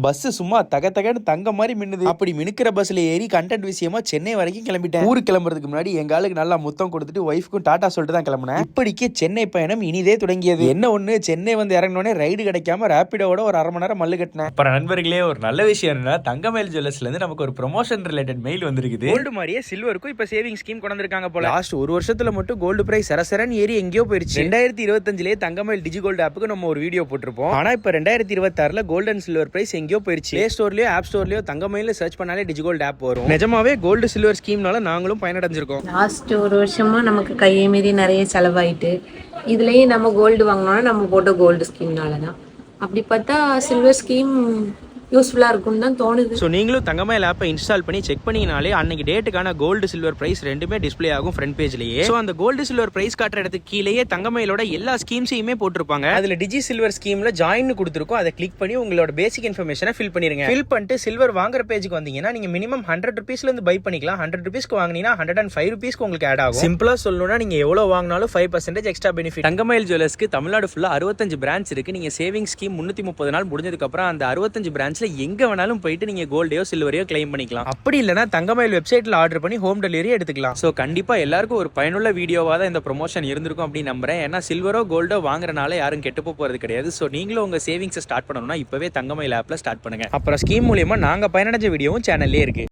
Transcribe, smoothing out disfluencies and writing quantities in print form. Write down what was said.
Bus சும்மா தகன்னு தங்க மாதிரி மின்னுது. அப்படி மினுக்கிற பஸ்ல ஏறி கண்டென்ட் விஷயமா சென்னை வரைக்கும் கிளம்பிட்டேன். ஊருக்கு கிளம்புறதுக்கு முன்னாடி எங்க ஆளுக்கு நல்லா முத்தம் கொடுத்துட்டு ஒய்ஃப்க்கும் டாடா சொல்லிட்டு தான் கிளம்புனேன். இப்படிக்கு சென்னை பயணம் இனிதே தொடங்கியது. என்ன ஒண்ணு, சென்னை வந்து இறங்கினோடனே ரைடு கிடைக்காம ரேபிடோட ஒரு அரை மணி நேரம் மல்லு கட்டினேன். அப்புறம் நண்பர்களே, ஒரு நல்ல விஷயம் என்னன்னா, தங்கமயில் ஜுவல்லர்ஸ்ல இருந்து நமக்கு ஒரு ப்ரொமோஷன் ரிலேட்டட் மெயில் வந்திருக்குது. கோல்டு மாதிரியே சில்வருக்கும் இப்ப சேவிங் ஸ்கீம் கொண்டு வந்திருக்காங்க போல. லாஸ்ட் ஒரு வருஷத்துல மட்டும் கோல்டு பிரைஸ் சரசரன்னு ஏறி எங்கேயோ போயிருச்சு. 2025 தங்கமயில் டிஜி கோல்டு ஆப்புக்கு நம்ம ஒரு வீடியோ போட்டிருப்போம். ஆனா இப்ப 2026 கோல்டு அண்ட் சில்வர் பிரைஸ் எங்கேயோ போயிருச்சு. பிளே ஸ்டோர்லயோ ஆப் ஸ்டோர்லயோ தங்கமயில் சர்ச் பண்ணாலே டிஜிகோல்டு ஆப் வரும். நிஜமாவே கோல்டு சில்வர் ஸ்கீம்னால நாங்களும் பயனடைஞ்சிருக்கோம். லாஸ்ட் ஒரு வருஷமா நமக்கு கையை மீறி நிறைய செலவாயிட்டு, இதுலயும் நம்ம கோல்டு வாங்கினோம்னா நம்ம போட்ட கோல்டு ஸ்கீம்னால தான். அப்படி பார்த்தா சில்வர் ஸ்கீம் யூஸ்ஃபுல்லா இருக்கும்னு தான் தோணுது. ஸோ நீங்களும் தங்கமயில் ஆப்பை இன்ஸ்டால் பண்ணி செக் பண்ணினாலே அன்னைக்கு டேட்டுக்கான கோல்டு சில்வர் பிரைஸ் ரெண்டுமே டிஸ்பிளே ஆகும் ஃப்ரண்ட் பேஜ்லயே. ஸோ அந்த கோல்டு சில்வர் பிரைஸ் காட்டுற இடத்துக்கு கீழேயே தங்கமயிலோட எல்லா ஸ்கீம்ஸையுமே போட்டிருப்பாங்க. அதுல டிஜி சில்வர் ஸ்கீம்ல ஜாயின் கொடுத்துருக்கோம். அதை கிளிக் பண்ணி உங்களோட பேசிக் இன்ஃபர்மேஷனை ஃபில் பண்ணிருங்க. ஃபில் பண்ணிட்டு சில்வர் வாங்குற பேஜுக்கு வந்தீங்கன்னா நீங்க மினிமம் 100 ருபீஸ்ல இருந்து பை பண்ணிக்கலாம். 100 ருபீஸ்க்கு வாங்கினீங்கன்னா 105 ருபீஸ்க்கு உங்களுக்கு ஆட் ஆகும். சிம்பிளா சொல்லணும்னா நீங்க எவ்வளவு வாங்கினாலும் 5% எக்ஸ்ட்ரா பெனிஃபிட். தங்கமயில் ஜுவல்லர்ஸ்க்கு தமிழ்நாடு ஃபுல்லா 65 பிரான்ச் இருக்கு. நீங்க சேவிங் ஸ்கீம் 330 நாள் முடிஞ்சதுக்கு அப்புறம் அந்த 65 பிரான்ச்ல எங்க வேணாலும் போயிட்டு நீங்க கோல்டையோ சில்வரையோ கிளைம் பண்ணிக்கலாம். அப்படி இல்லனா தங்கமயில் வெப்சைட்ல ஆர்டர் பண்ணி ஹோம் டெலிவரி எடுத்துக்கலாம். சோ கண்டிப்பா எல்லாருக்கும் ஒரு பயனுள்ள வீடியோவா தான் இந்த ப்ரொமோஷன் இருந்திருக்கும் அப்படின்னு நம்புறேன். ஏன்னா சில்வரோ கோல்டோ வாங்குறனால யாரும் கெட்டு போறது கிடையாது. சோ நீங்களும் உங்க சேவிங்ஸ் ஸ்டார்ட் பண்ணணும்னா இப்பவே தங்கமயில் ஆப்ல ஸ்டார்ட் பண்ணுங்க. அப்புறம் ஸ்கீம் மூலமா நாங்க பயனடைஞ்ச வீடியோவும் சேனல்லே இருக்கு.